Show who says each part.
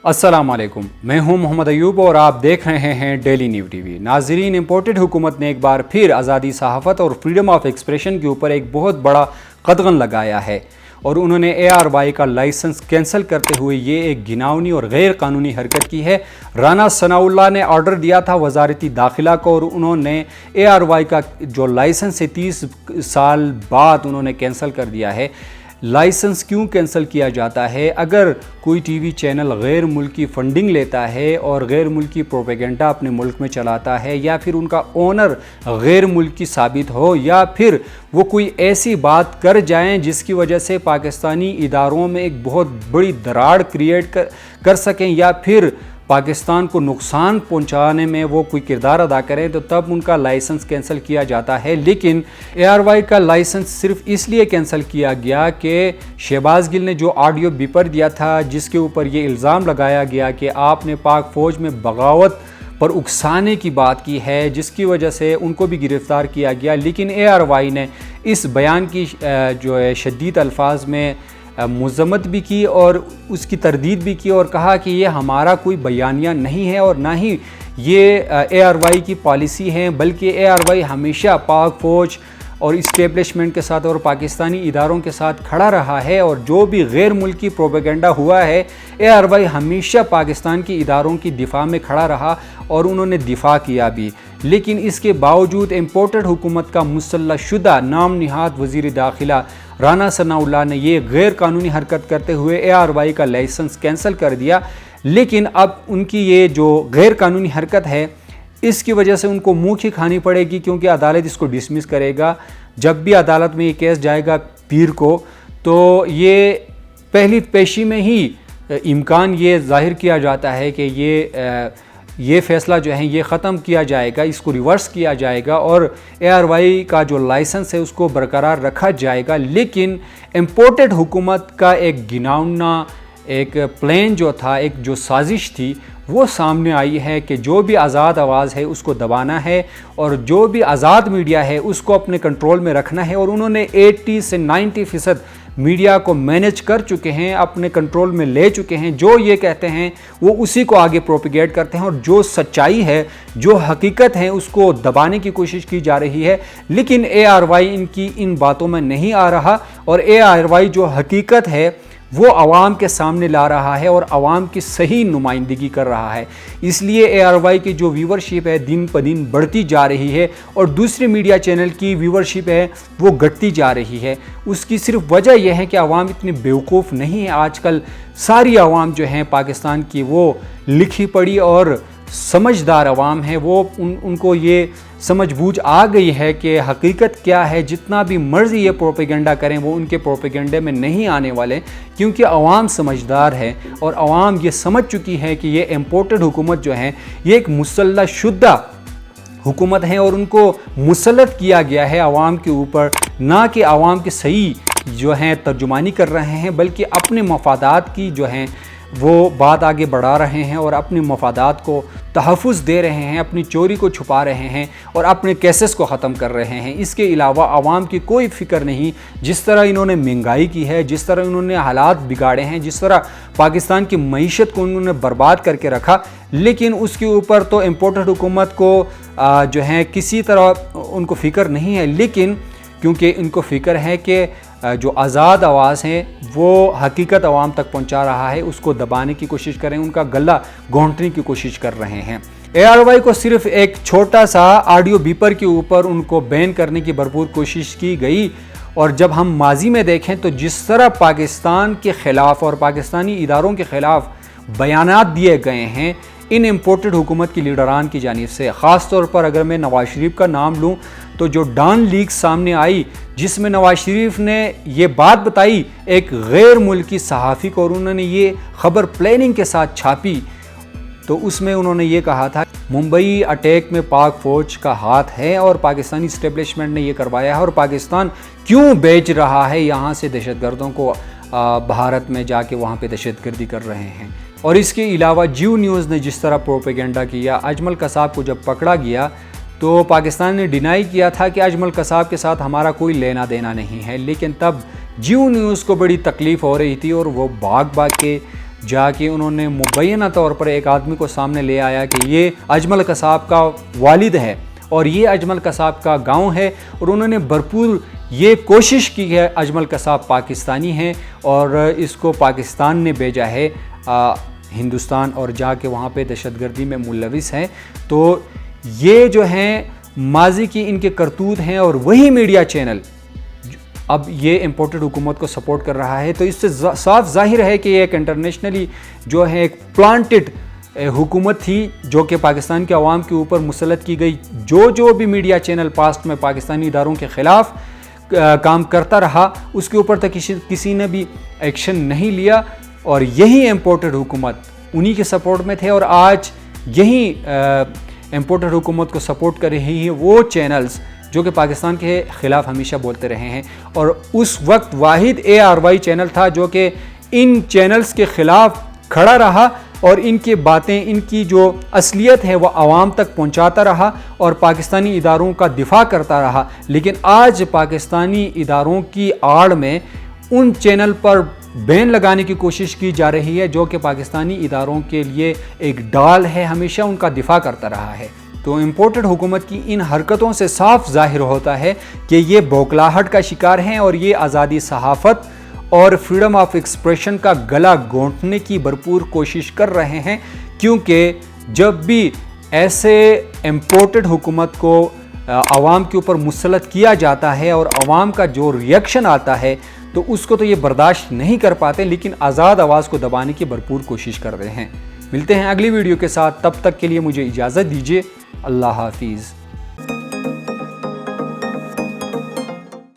Speaker 1: अस्सलाम वालेकुम, मैं हूं मोहम्मद अयूब और आप देख रहे हैं डेली न्यूज़ टीवी। नाजरीन, इम्पोर्टेड हुकूमत ने एक बार फिर आज़ादी सहाफ़त और फ्रीडम ऑफ एक्सप्रेशन के ऊपर एक बहुत बड़ा कदगन लगाया है और उन्होंने ARY का लाइसेंस कैंसिल करते हुए ये एक घिनौनी और गैर कानूनी हरकत की है। राना सनाउल्लाह ने ऑर्डर दिया था वजारती दाखिला को और उन्होंने ARY का जो लाइसेंस है 30 साल बाद उन्होंने कैंसिल कर दिया है। लाइसेंस क्यों कैंसिल किया जाता है? अगर कोई टीवी चैनल गैर मुल्की फंडिंग लेता है और गैर मुल्की प्रोपेगेंडा अपने मुल्क में चलाता है, या फिर उनका ओनर गैर मुल्की साबित हो, या फिर वो कोई ऐसी बात कर जाएं जिसकी वजह से पाकिस्तानी इदारों में एक बहुत बड़ी दरार क्रिएट कर सकें, या फिर पाकिस्तान को नुकसान पहुंचाने में वो कोई किरदार अदा करें, तो तब उनका लाइसेंस कैंसिल किया जाता है। लेकिन ARY का लाइसेंस सिर्फ इसलिए कैंसिल किया गया कि शहबाज गिल ने जो ऑडियो बीपर दिया था जिसके ऊपर ये इल्ज़ाम लगाया गया कि आपने पाक फ़ौज में बगावत पर उकसाने की बात की है, जिसकी वजह से उनको भी गिरफ़्तार किया गया। लेकिन ARY ने इस बयान की जो है शदीद अल्फाज में मज़म्मत भी की और उसकी तरदीद भी की और कहा कि ये हमारा कोई बयानिया नहीं है और ना ही ये ARY की पॉलिसी है, बल्कि ARY हमेशा पाक फ़ौज और इस्टेब्लिशमेंट के साथ और पाकिस्तानी इदारों के साथ खड़ा रहा है। और जो भी गैर मुल्की प्रोपेगेंडा हुआ है, ARY हमेशा पाकिस्तान के इदारों की दिफा में खड़ा रहा और उन्होंने दिफा किया भी। लेकिन इसके बावजूद इम्पोर्टेड हुकूमत का मुसल्लह शुदा नाम निहाद वज़ीर दाखिला राना सनाउल्लाह ने ये गैर कानूनी हरकत करते हुए ARY का लाइसेंस कैंसिल कर दिया। लेकिन अब उनकी ये जो गैर कानूनी हरकत है इसकी वजह से उनको मुँह की खानी पड़ेगी, क्योंकि अदालत इसको डिसमिस करेगा। जब भी अदालत में ये केस जाएगा पीर को, तो ये पहली पेशी में ही इम्कान ये ज़ाहिर किया जाता है कि ये फ़ैसला जो है ये ख़त्म किया जाएगा, इसको रिवर्स किया जाएगा और ARY का जो लाइसेंस है उसको बरकरार रखा जाएगा। लेकिन इम्पोर्टेड हुकूमत का एक घिनौना एक प्लान जो था, एक जो साजिश थी, वो सामने आई है कि जो भी आज़ाद आवाज़ है उसको दबाना है और जो भी आज़ाद मीडिया है उसको अपने कंट्रोल में रखना है। और उन्होंने 80 से 90% मीडिया को मैनेज कर चुके हैं, अपने कंट्रोल में ले चुके हैं। जो ये कहते हैं वो उसी को आगे प्रोपिगेट करते हैं और जो सच्चाई है, जो हकीकत है, उसको दबाने की कोशिश की जा रही है। लेकिन ARY इनकी इन बातों में नहीं आ रहा और ARY जो हकीकत है वो आवाम के सामने ला रहा है और आवाम की सही नुमाइंदगी कर रहा है। इसलिए ARY की जो व्यूवरशिप है दिन प दिन बढ़ती जा रही है और दूसरे मीडिया चैनल की व्यूवरशिप है वो घटती जा रही है। उसकी सिर्फ वजह यह है कि आवाम इतनी बेवकूफ़ नहीं है। आजकल सारी आवाम जो है पाकिस्तान की वो लिखी पढ़ी और समझदार आवाम है। वो उनको ये समझ बूझ आ गई है कि हकीकत क्या है। जितना भी मर्ज़ी ये प्रोपेगेंडा करें वो उनके प्रोपेगेंडे में नहीं आने वाले, क्योंकि आवाम समझदार है और आवाम ये समझ चुकी है कि ये इम्पोर्टेड हुकूमत जो है ये एक मुसल्लह शुदा हुकूमत है और उनको मुसल्लत किया गया है आवाम के ऊपर, ना कि आवाम के सही जो हैं तर्जुमानी कर रहे हैं, बल्कि अपने मफादात की जो हैं वो बात आगे बढ़ा रहे हैं और अपने मफादात को तहफ़्फ़ुज़ दे रहे हैं, अपनी चोरी को छुपा रहे हैं और अपने केसेस को ख़त्म कर रहे हैं। इसके अलावा आवाम की कोई फ़िक्र नहीं। जिस तरह इन्होंने महंगाई की है, जिस तरह इन्होंने हालात बिगाड़े हैं, जिस तरह पाकिस्तान की मईशत को उन्होंने बर्बाद करके रखा, लेकिन उसके ऊपर तो इम्पोर्टेड हुकूमत को जो है किसी तरह उनको फ़िक्र नहीं है। लेकिन क्योंकि इनको फ़िक्र है कि जो आज़ाद आवाज़ है वो हकीकत आवाम तक पहुंचा रहा है, उसको दबाने की कोशिश करें, उनका गला घोंटने की कोशिश कर रहे हैं। ARY को सिर्फ एक छोटा सा ऑडियो बीपर के ऊपर उनको बैन करने की भरपूर कोशिश की गई। और जब हम माजी में देखें तो जिस तरह पाकिस्तान के ख़िलाफ़ और पाकिस्तानी इदारों के ख़िलाफ़ बयानात दिए गए हैं इन इम्पोर्टेड हुकूमत की लीडरान की जानिब से, ख़ास तौर पर अगर मैं नवाज़ शरीफ का नाम लूँ तो जो डॉन लीक सामने आई जिसमें नवाज़ शरीफ ने ये बात बताई एक गैर मुल्की सहाफ़ी को और उन्होंने ये ख़बर प्लानिंग के साथ छापी, तो उसमें उन्होंने ये कहा था मुंबई अटैक में पाक फ़ौज का हाथ है और पाकिस्तानी इस्टेब्लिशमेंट ने ये करवाया है और पाकिस्तान क्यों बेच रहा है यहाँ से दहशतगर्दों को भारत में जाके वहाँ पे दहशतगर्दी कर रहे हैं। और इसके अलावा जियो न्यूज़ ने जिस तरह प्रोपेगेंडा किया, अजमल कसाब को जब पकड़ा गया तो पाकिस्तान ने डिनाई किया था कि अजमल कसाब के साथ हमारा कोई लेना देना नहीं है। लेकिन तब जियो न्यूज़ को बड़ी तकलीफ़ हो रही थी और वो भाग भाग के جا کے انہوں نے مبینہ طور پر ایک آدمی کو سامنے لے آیا کہ یہ اجمل قصاب کا والد ہے اور یہ اجمل قصاب کا گاؤں ہے، اور انہوں نے بھرپور یہ کوشش کی ہے اجمل قصاب پاکستانی ہیں اور اس کو پاکستان نے بھیجا ہے ہندوستان، اور جا کے وہاں پہ دہشت گردی میں ملوث ہیں۔ تو یہ جو ہیں ماضی کی ان کے کرتوت ہیں، اور وہی میڈیا چینل اب یہ امپورٹڈ حکومت کو سپورٹ کر رہا ہے۔ تو اس سے صاف ظاہر ہے کہ یہ ایک انٹرنیشنلی جو ہے ایک پلانٹڈ حکومت تھی جو کہ پاکستان کے عوام کے اوپر مسلط کی گئی۔ جو بھی میڈیا چینل پاسٹ میں پاکستانی اداروں کے خلاف کام کرتا رہا اس کے اوپر تک کسی نے بھی ایکشن نہیں لیا، اور یہی امپورٹڈ حکومت انہی کے سپورٹ میں تھے، اور آج یہی امپورٹڈ حکومت کو سپورٹ کر رہی ہیں وہ چینلز جو کہ پاکستان کے خلاف ہمیشہ بولتے رہے ہیں۔ اور اس وقت واحد ARY چینل تھا جو کہ ان چینلز کے خلاف کھڑا رہا اور ان کی باتیں، ان کی جو اصلیت ہے وہ عوام تک پہنچاتا رہا اور پاکستانی اداروں کا دفاع کرتا رہا۔ لیکن آج پاکستانی اداروں کی آڑ میں ان چینل پر بین لگانے کی کوشش کی جا رہی ہے جو کہ پاکستانی اداروں کے لیے ایک ڈال ہے، ہمیشہ ان کا دفاع کرتا رہا ہے۔ تو امپورٹڈ حکومت کی ان حرکتوں سے صاف ظاہر ہوتا ہے کہ یہ بوکھلاہٹ کا شکار ہیں اور یہ آزادی صحافت اور فریڈم آف ایکسپریشن کا گلا گھونٹنے کی بھرپور کوشش کر رہے ہیں، کیونکہ جب بھی ایسے امپورٹڈ حکومت کو عوام کے اوپر مسلط کیا جاتا ہے اور عوام کا جو ریئیکشن آتا ہے تو اس کو تو یہ برداشت نہیں کر پاتے، لیکن آزاد آواز کو دبانے کی بھرپور کوشش کر رہے ہیں۔ ملتے ہیں اگلی ویڈیو کے ساتھ، تب تک کے لیے مجھے اجازت دیجیے، اللہ حافظ۔